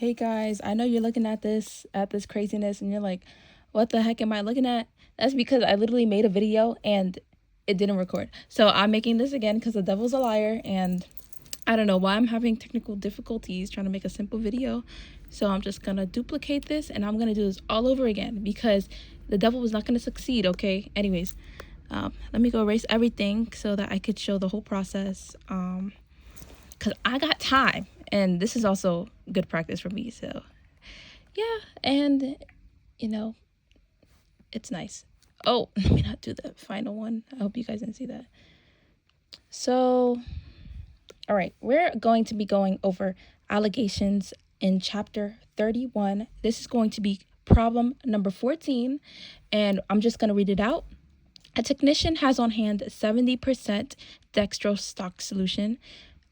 Hey guys, I know you're looking at this craziness and you're like, what the heck am I looking at? That's because I literally made a video and it didn't record. So I'm making this again because the devil's a liar and I don't know why I'm having technical difficulties trying to make a simple video. So I'm just gonna duplicate this and I'm gonna do this all over again because the devil was not gonna succeed, okay? Anyways, let me go erase everything so that I could show the whole process. Because I got time and this is also good practice for me. So yeah, and you know, it's nice. Oh, let me not do the final one. I hope you guys didn't see that. So, all right, we're going to be going over allegations in chapter 31. This is going to be problem number 14, and I'm just going to read it out. A technician has on hand 70% dextrose stock solution,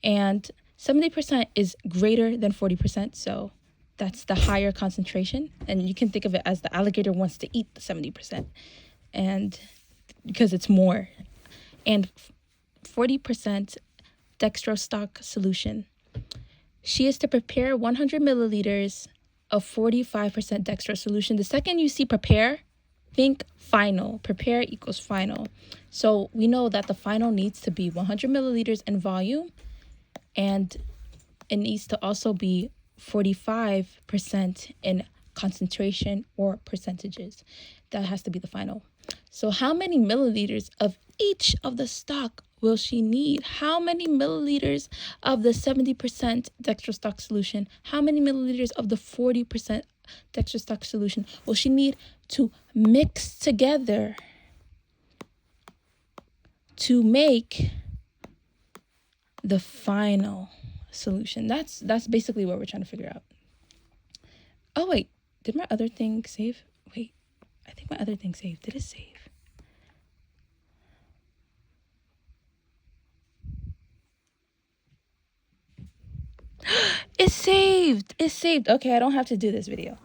and 70% is greater than 40%, so that's the higher concentration. And you can think of it as the alligator wants to eat the 70%, and because it's more. And 40% dextrose stock solution. She is to prepare 100 milliliters of 45% dextrose solution. The second you see prepare, think final. Prepare equals final. So we know that the final needs to be 100 milliliters in volume, and it needs to also be 45% in concentration or percentages. That has to be the final. So how many milliliters of each of the stock will she need? How many milliliters of the 70% dextrose stock solution? How many milliliters of the 40% dextrose stock solution will she need to mix together to make the final solution? That's basically what we're trying to figure out. Oh wait, did my other thing save? Wait, I think my other thing saved. Did it save? It saved. It saved. Okay, I don't have to do this video.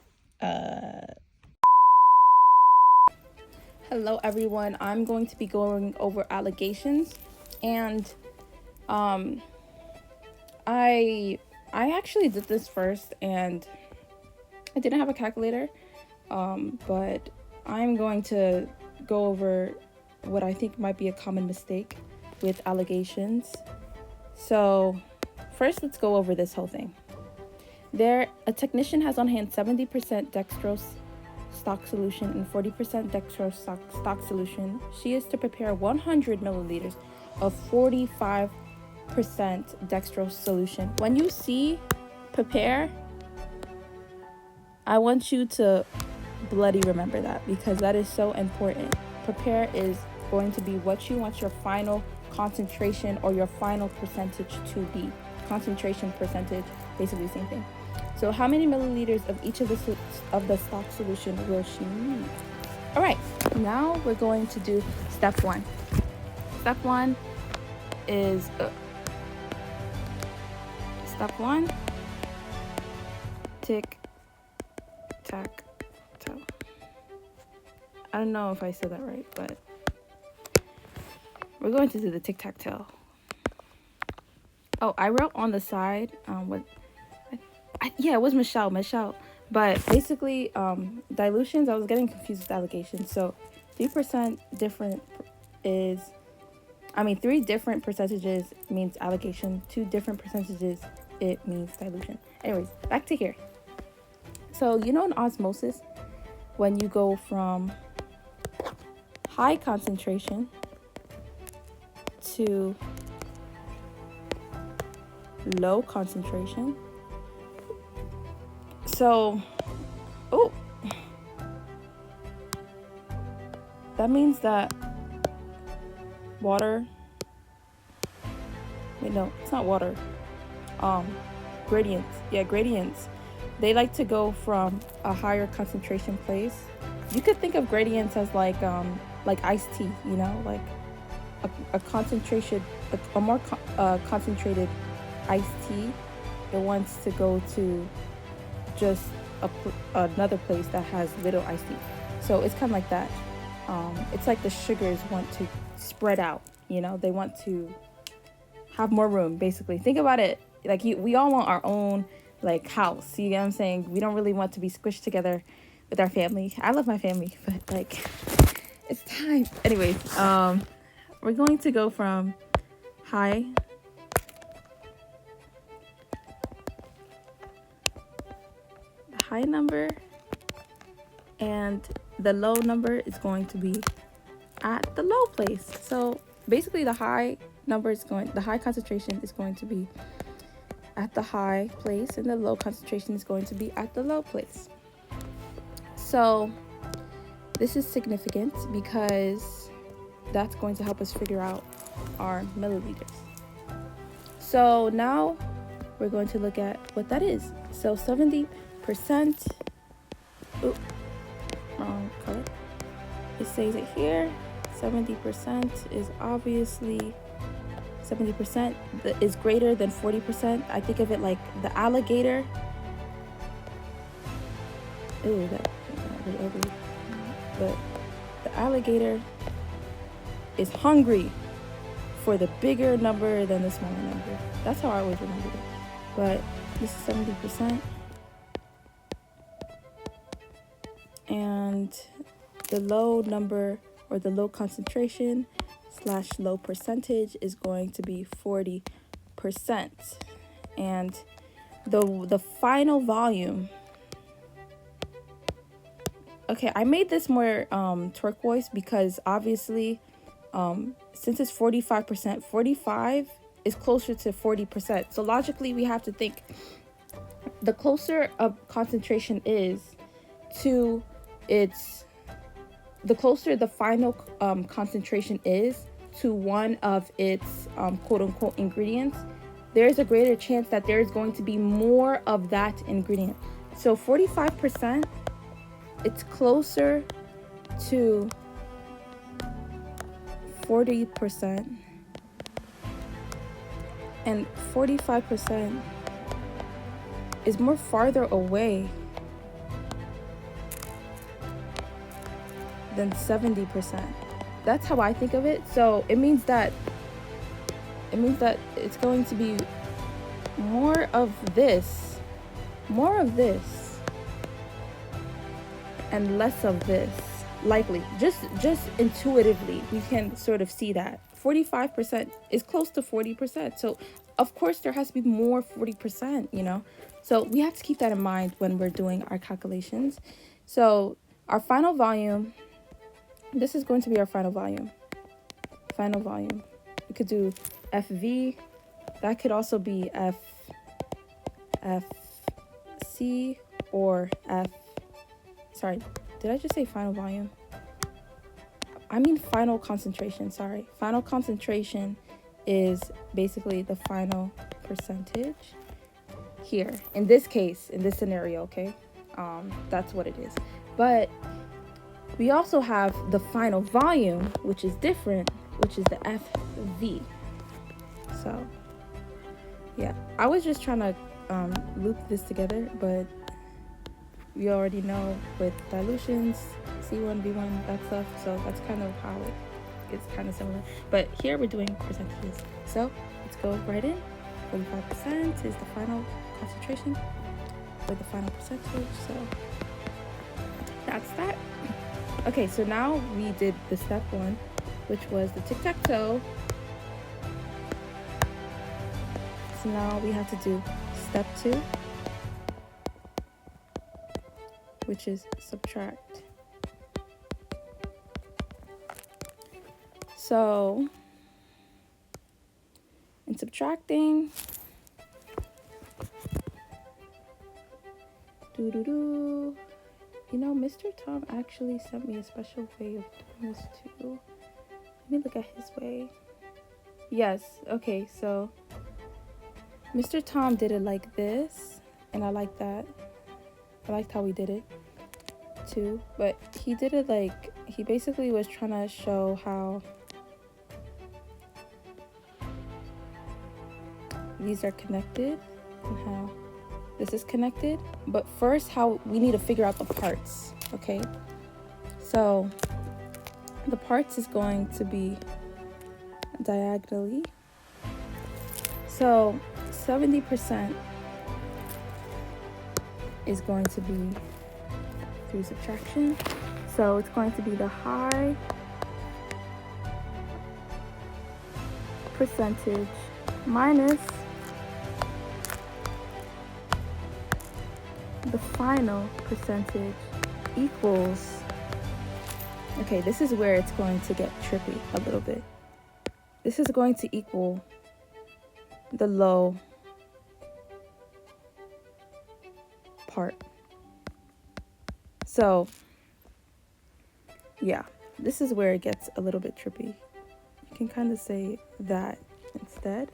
Hello everyone. I'm going to be going over allegations, and I actually did this first and I didn't have a calculator, but I'm going to go over what I think might be a common mistake with allegations. So first, let's go over this whole thing. A technician has on hand 70% dextrose stock solution and 40% dextrose stock solution. She is to prepare 100 milliliters of 45% dextrose solution. When you see prepare, I want you to bloody remember that because that is so important. Prepare is going to be what you want your final concentration or your final percentage to be. Concentration, percentage, basically the same thing. So how many milliliters of each of the stock solution will she need? All right, now we're going to do step one. Step one is tick tack toe. I don't know if I said that right, but we're going to do the tic tac toe. Oh, I wrote on the side it was Michelle. But basically, dilutions, I was getting confused with allegations. So 3% different is, 3 different percentages means allegation. 2 different percentages, it means dilution. Anyways, back to here. So, in osmosis, when you go from high concentration to low concentration. So, that means that water, it's not water. Gradients. Yeah, gradients. They like to go from a higher concentration place. You could think of gradients as like iced tea, like a concentration, a more concentrated iced tea. It wants to go to just another place that has little iced tea. So it's kind of like that. It's like the sugars want to spread out, they want to have more room, basically. Think about it like we all want our own like house. You get what I'm saying? We don't really want to be squished together with our family. I love my family, but like it's time. Anyways, we're going to go from high number, and the low number is going to be at the low place. So basically the high concentration is going to be at the high place, and the low concentration is going to be at the low place. So this is significant because that's going to help us figure out our milliliters. So now we're going to look at what that is. So 70%, wrong color. It says it here. 70% is obviously 70% is greater than 40%. I think of it like the alligator. Ooh, that's really ugly. But the alligator is hungry for the bigger number than the smaller number. That's how I always remember it. But this is 70%. And the low number, or the low concentration / low percentage, is going to be 40%. And the final volume, okay, I made this more turquoise because obviously since it's 45%, 45 is closer to 40%. So logically we have to think the closer a concentration is to the closer the final concentration is to one of its quote unquote ingredients, there's a greater chance that there's going to be more of that ingredient. So 45%, it's closer to 40%, and 45% is more farther away than 70%. That's how I think of it. So it means that it's going to be more of this and less of this. Likely, just intuitively, we can sort of see that 45% is close to 40%. So of course there has to be more 40%, you know. So we have to keep that in mind when we're doing our calculations. So our final volume, this is going to be our final volume. We could do FV. That could also be FC or F. Sorry, did I just say final volume? I mean final concentration, sorry. Final concentration is basically the final percentage here. In this case, in this scenario, okay? That's what it is. But we also have the final volume, which is different, which is the FV. So, yeah. I was just trying to loop this together, but we already know with dilutions, C1, B1, that stuff. So that's kind of how it's kind of similar. But here we're doing percentages. So let's go right in. 45% is the final concentration with the final percentage. So that's that. Okay, so now we did the step 1, which was the tic-tac-toe. So now we have to do step 2, which is subtract. So in subtracting, you know, Mr. Tom actually sent me a special way of doing this too. Let me look at his way. Yes, okay, so Mr. Tom did it like this, and I like that. I liked how he did it too, but he did it like, he basically was trying to show how these are connected and how this is connected. But first, how we need to figure out the parts, okay? So the parts is going to be diagonally. So 70% is going to be through subtraction. So it's going to be the high percentage minus the final percentage equals, okay, this is where it's going to get trippy a little bit. This is going to equal the low part. So yeah, this is where it gets a little bit trippy. You can kind of say that instead.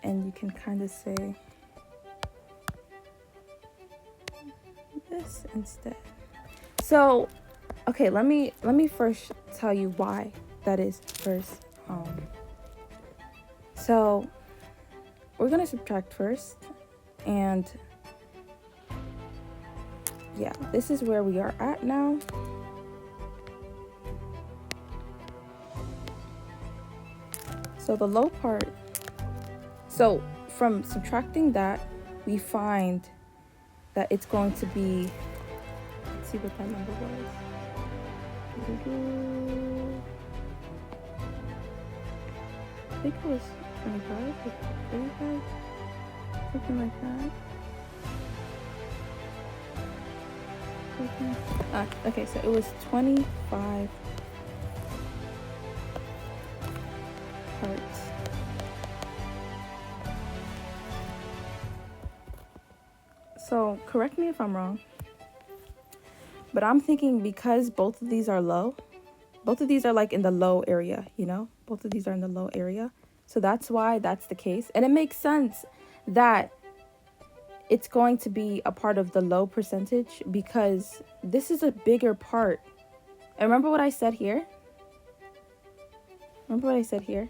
And you can kind of say this instead. So, okay, let me first tell you why that is first. So we're gonna subtract first, and yeah, this is where we are at now. So the low part, so from subtracting that, we find that it's going to be, let's see what that number was. I think it was 25 or 35, something like that. Okay, so it was 25 parts. So correct me if I'm wrong, but I'm thinking because both of these are low, both of these are like in the low area, you know, both of these are in the low area. So that's why that's the case. And it makes sense that it's going to be a part of the low percentage because this is a bigger part. And remember what I said here? Remember what I said here?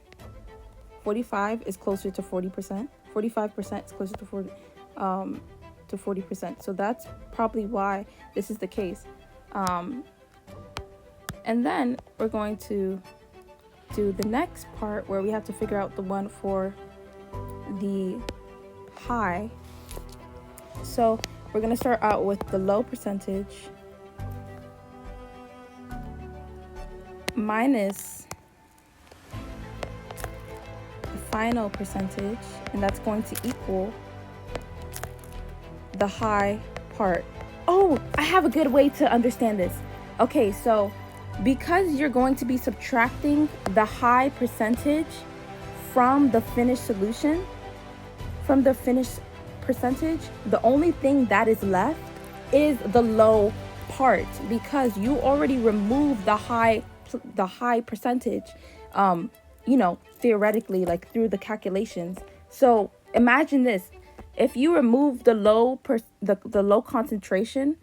45 is closer to 40%. 45% is closer to 40%. So that's probably why this is the case. And then we're going to do the next part where we have to figure out the one for the high. So we're going to start out with the low percentage minus the final percentage, and that's going to equal the high part. Oh, I have a good way to understand this. Okay, so because you're going to be subtracting the high percentage from the finished solution, from the finished percentage, the only thing that is left is the low part because you already removed the high percentage, you know, theoretically, like through the calculations. So imagine this: if you remove the low concentration,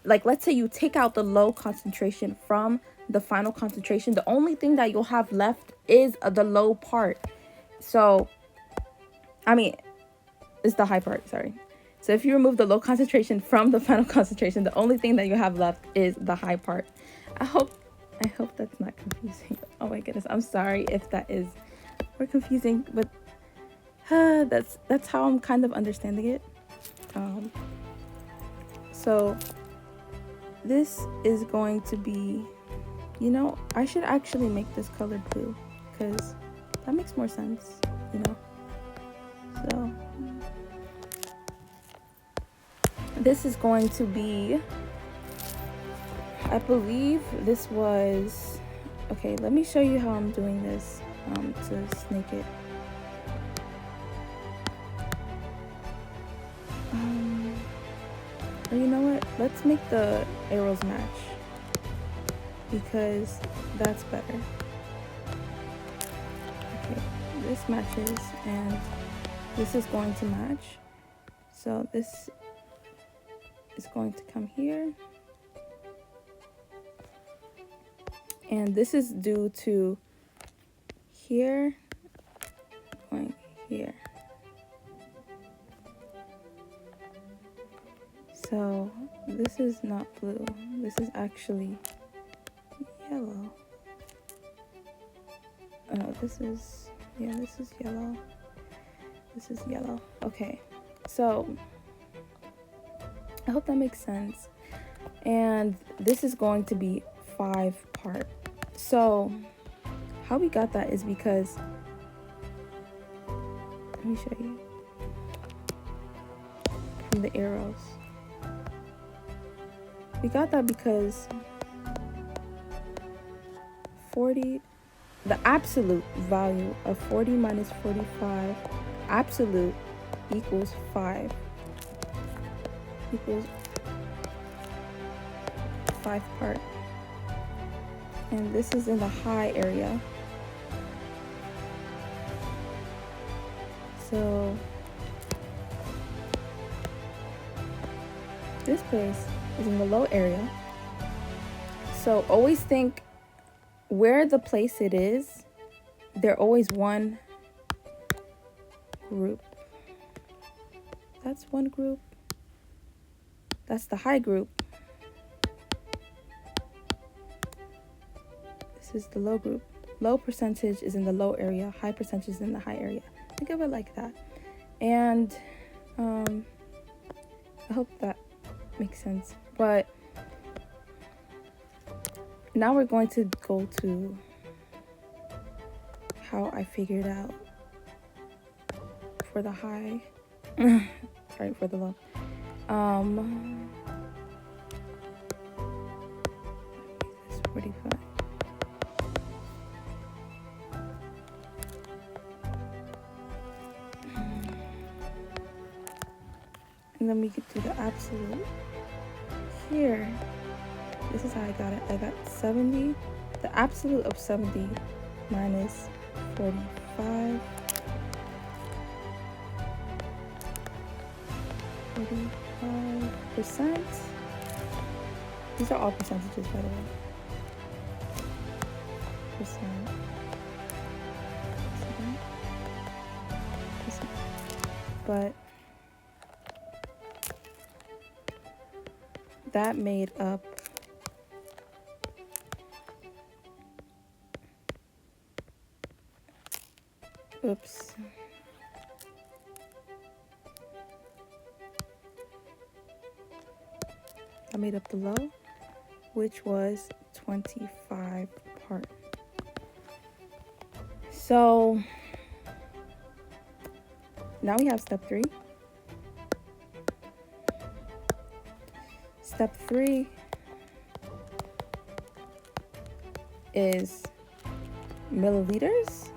like let's say you take out the low concentration from the final concentration, the only thing that you'll have left is the low part. So, I mean, it's the high part, sorry. So if you remove the low concentration from the final concentration, the only thing that you have left is the high part. I hope that's not confusing. Oh my goodness, I'm sorry if that is more confusing, but that's how I'm kind of understanding it. So this is going to be, you know, I should actually make this color blue because that makes more sense, you know. So this is going to be, I believe this was, okay, let me show you how I'm doing this to snake it. Or you know what? Let's make the arrows match because that's better. Okay, this matches and this is going to match. So this is going to come here. And this is due to here going here. So this is not blue. This is actually yellow. Oh, this is, yeah, this is yellow. This is yellow. Okay. So I hope that makes sense. And this is going to be 5-part. So how we got that is because, let me show you from the arrows. We got that because 40, the absolute value of 40 minus 45, absolute equals 5, equals 5-part. And this is in the high area. So this place is in the low area. So always think where the place it is, they're always one group. That's one group. That's the high group. This is the low group. Low percentage is in the low area. High percentage is in the high area. Think of it like that. And I hope that makes sense. But now we're going to go to how I figured out for the high. Sorry, for the low. This 45. And then we could do the absolute here. This is how I got it. I got 70. The absolute of 70 minus 45. 45%. These are all percentages, by the way. Percent. But that made up oops. I made up the low, which was 25-part. So now we have step 3. Step 3 is milliliters.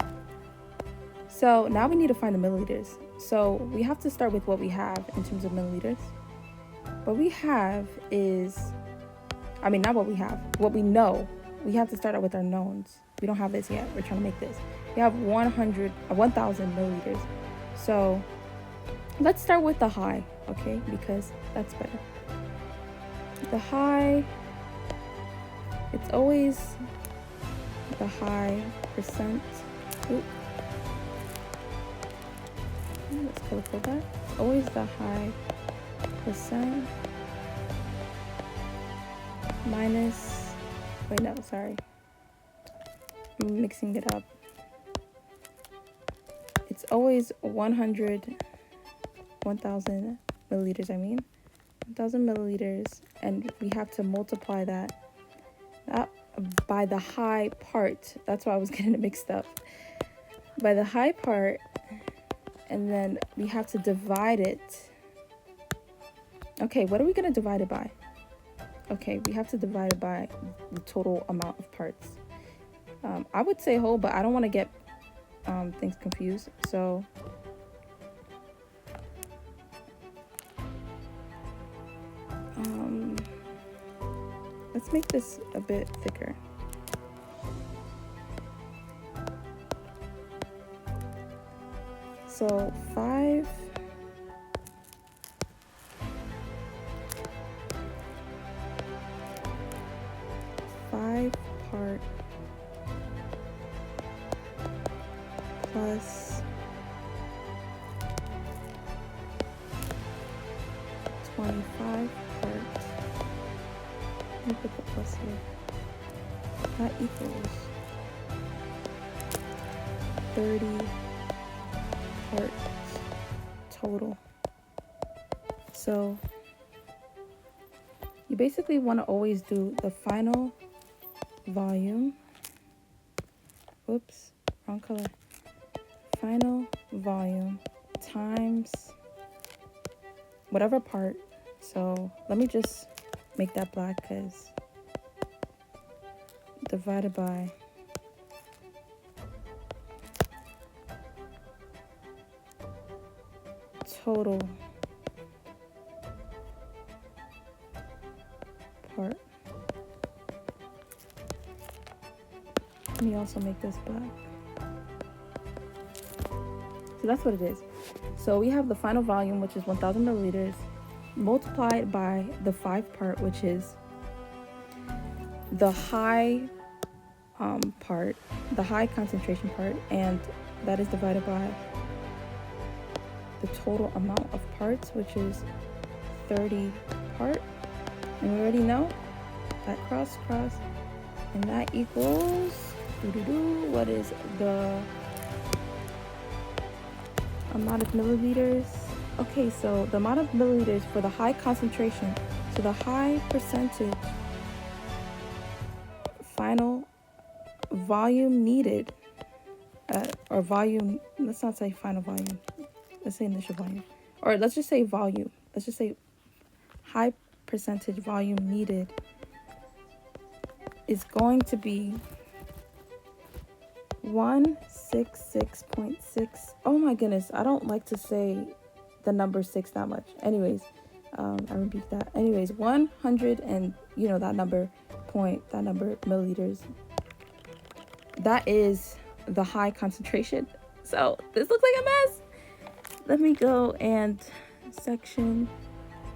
So now we need to find the milliliters. So we have to start with what we have in terms of milliliters. What we have is, not what we have, what we know. We have to start out with our knowns. We don't have this yet. We're trying to make this. We have 1,000 milliliters. So let's start with the high, okay? Because that's better. The high, it's always the high percent. Oops. Let's colorful that. Always the high percent minus, I'm mixing it up. It's always 1,000 milliliters, 1,000 milliliters, and we have to multiply that by the high part. That's why I was getting it mixed up. By the high part, and then we have to divide it. Okay, what are we going to divide it by? Okay, we have to divide it by the total amount of parts. I would say whole, but I don't want to get things confused. So let's make this a bit thicker. So 5 part plus 25 parts. Let me put the plus here. That equals 30 parts total. So you basically want to always do the final volume. Oops, wrong color. Final volume times whatever part. So let me just make that black, because divided by total part. Let me also make this black. So that's what it is. So we have the final volume, which is 1000 milliliters, multiplied by the 5 part, which is the high part, the high concentration part, and that is divided by the total amount of parts, which is 30 part. And we already know that cross, and that equals, what is the amount of milliliters? Okay, so the amount of milliliters for the high concentration, so the high percentage final volume needed, or volume, let's not say final volume, let's say initial volume, or let's just say volume, let's just say high percentage volume needed is going to be 166.6. Oh my goodness, I don't like to say the number 6 that much. Anyways, I repeat that. Anyways, 100 and that number milliliters. That is the high concentration. So this looks like a mess. Let me go and section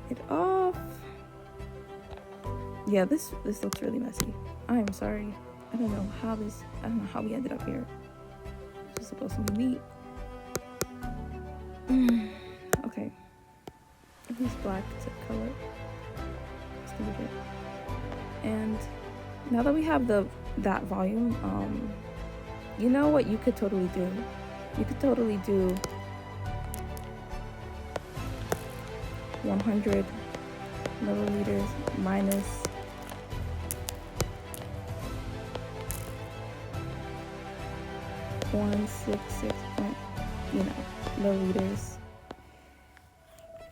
it off. Yeah, this looks really messy. I am sorry. I don't know how we ended up here. It's supposed to be neat. Okay. At least black to color. Let's do it. And now that we have that volume, you know what you could totally do? You could totally do 100 milliliters minus 166 milliliters.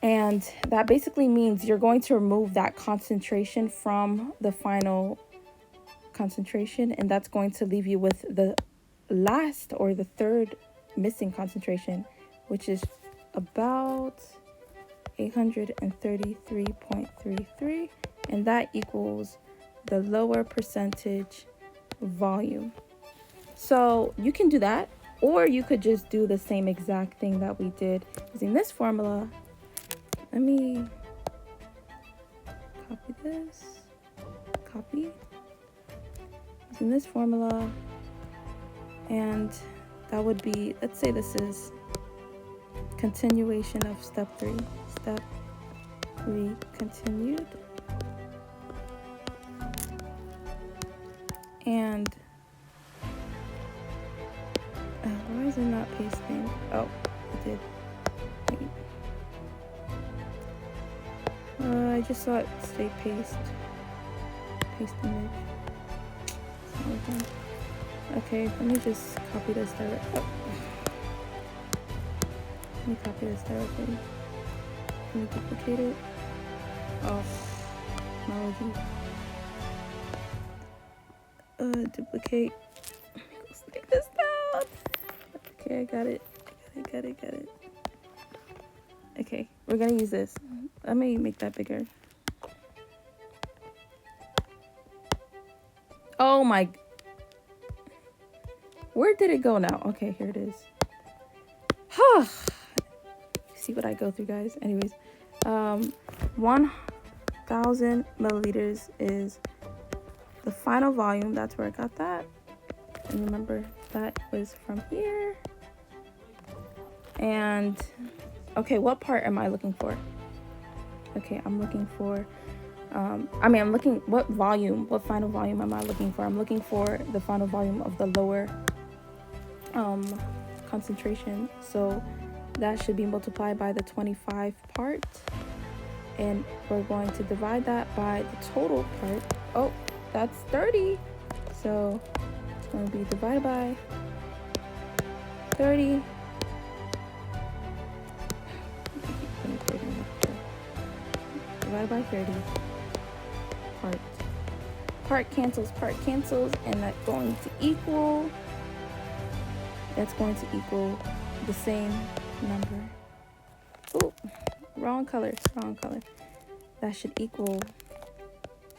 And that basically means you're going to remove that concentration from the final concentration, and that's going to leave you with the last or the third missing concentration, which is about 833.33, and that equals the lower percentage volume. So you can do that, or you could just do the same exact thing that we did using this formula. Let me copy this, using this formula, and that would be, let's say this is continuation of step 3 continued, and why is it not pasting? Oh, it did. Wait. I just saw it say paste image. It's not working. Okay, let me just copy this directly. Oh. Let me copy this directly. Let me duplicate it. Oh, technology. Duplicate. Let's take this down. Okay, I got it. Okay, we're gonna use this. Let me make that bigger. Oh my. Where did it go now? Okay, here it is. See what I go through, guys. Anyways, 1000 milliliters is the final volume. That's where I got that. And remember, that was from here. And okay, what part am I looking for? Okay, I'm looking for what final volume am I looking for? I'm looking for the final volume of the lower concentration. So that should be multiplied by the 25 part. and we're going to divide that by the total part. Oh, that's 30. So it's going to be divided by 30. Divided by 30. Part cancels, and that's going to equal the same number. Oh, wrong color. That should equal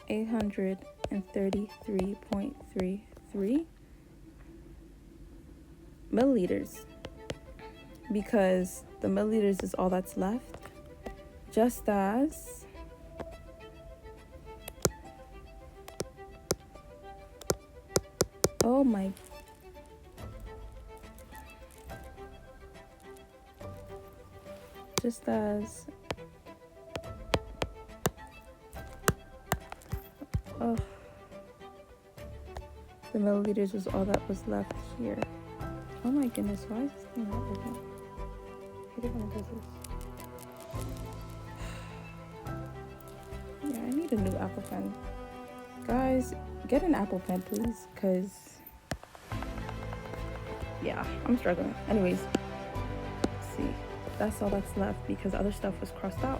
833.33 milliliters, because the milliliters is all that's left, just as oh my, just as oh, the milliliters was all that was left here. Oh my goodness, why is this thing not working? I hate it when it does this. Yeah, I need a new Apple Pen. Guys, get an Apple Pen, please, because yeah, I'm struggling. Anyways, let's see. That's all that's left because other stuff was crossed out.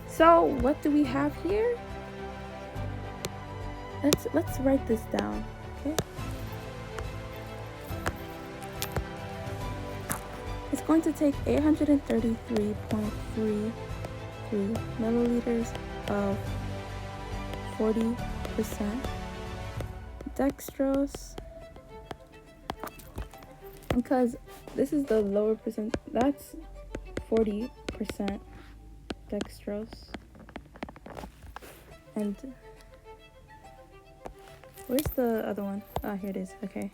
So what do we have here? Let's write this down, okay? It's going to take 833.33 milliliters of 40% dextrose, because this is the lower percent. That's 40% dextrose. And where's the other one? Ah, here it is. Okay.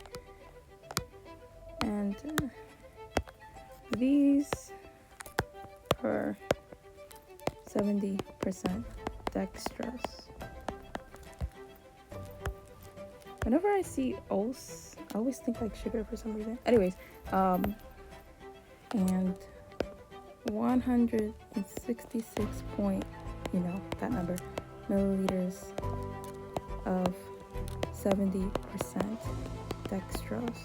And these are 70% dextrose. Whenever I see oats, I always think like sugar for some reason. Anyways, and 166 point, that number, milliliters of 70% dextrose.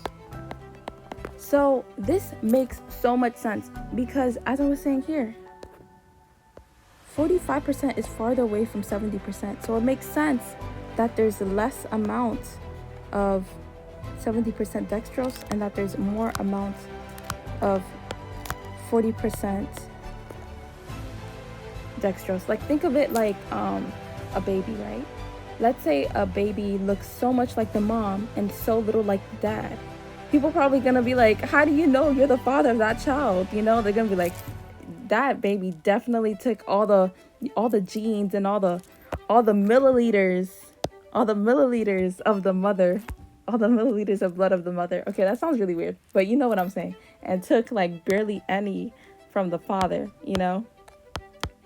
So this makes so much sense because, as I was saying here, 45% is farther away from 70%. So it makes sense that there's less amount of 70% dextrose and that there's more amount of 40% dextrose. Like, think of it like a baby, right? Let's say a baby looks so much like the mom and so little like the dad. People probably gonna be like, how do you know you're the father of that child? They're gonna be like, that baby definitely took all the genes and all the milliliters of the mother, all the milliliters of blood of the mother. Okay, that sounds really weird, but you know what I'm saying. And took like barely any from the father,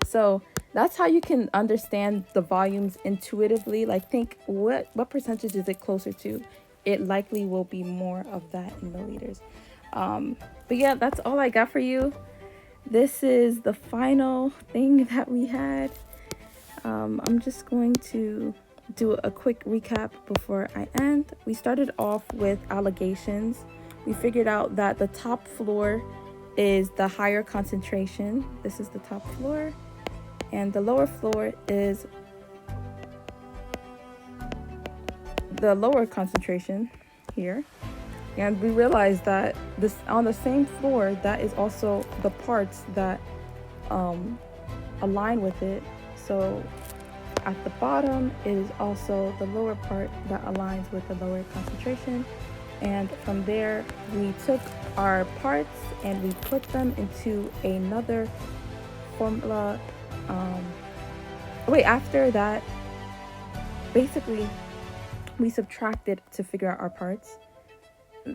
So that's how you can understand the volumes intuitively. Like, think what percentage is it closer to? It likely will be more of that in milliliters. But yeah, that's all I got for you. This is the final thing that we had. I'm just going to do a quick recap before I end. We started off with allegations. We figured out that the top floor is the higher concentration. This is the top floor. And the lower floor is the lower concentration here. And we realized that this on the same floor, that is also the parts that align with it. So at the bottom is also the lower part that aligns with the lower concentration. And from there, we took our parts and we put them into another formula. After that, basically, we subtracted to figure out our parts.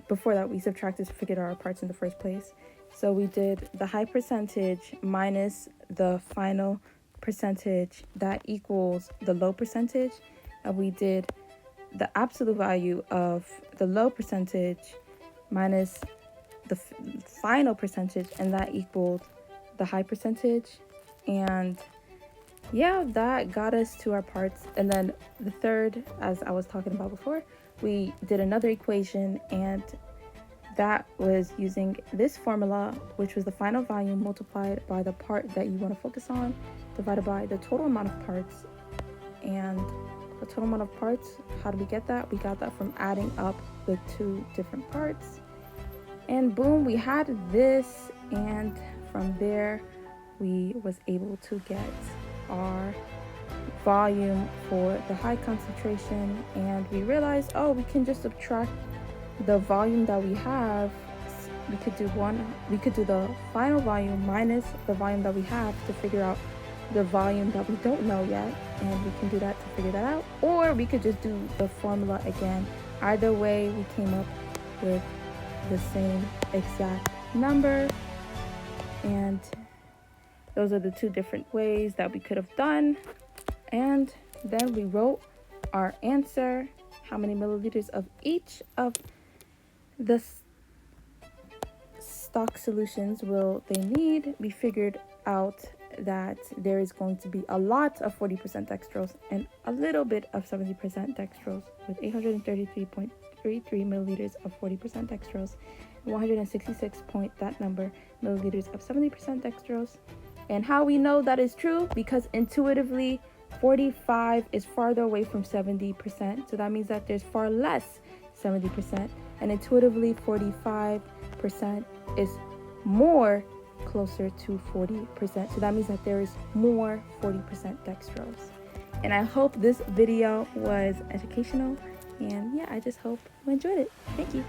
Before that, we subtracted to figure out our parts in the first place. So we did the high percentage minus the final percentage that equals the low percentage. And we did the absolute value of the low percentage minus the final percentage, and that equaled the high percentage. And yeah, that got us to our parts. And then the third, as I was talking about before, we did another equation, and that was using this formula, which was the final volume multiplied by the part that you want to focus on, divided by the total amount of parts. And the total amount of parts, how do we get that? We got that from adding up the two different parts. And boom, we had this, and from there we was able to get our volume for the high concentration. And we realized, oh, we can just subtract the volume that we have. We could do the final volume minus the volume that we have to figure out the volume that we don't know yet, and we can do that to figure that out. Or we could just do the formula again. Either way, we came up with the same exact number, and those are the two different ways that we could have done. And then we wrote our answer, how many milliliters of each of the stock solutions will they need. We figured out that there is going to be a lot of 40% dextrose and a little bit of 70% dextrose, with 833.33 milliliters of 40% dextrose and 166 point that number milliliters of 70% dextrose. And how we know that is true? Because intuitively 45 is farther away from 70%, so that means that there's far less 70%, and intuitively 45% is more closer to 40%, so that means that there is more 40% dextrose. And I hope this video was educational, and yeah, I just hope you enjoyed it. Thank you.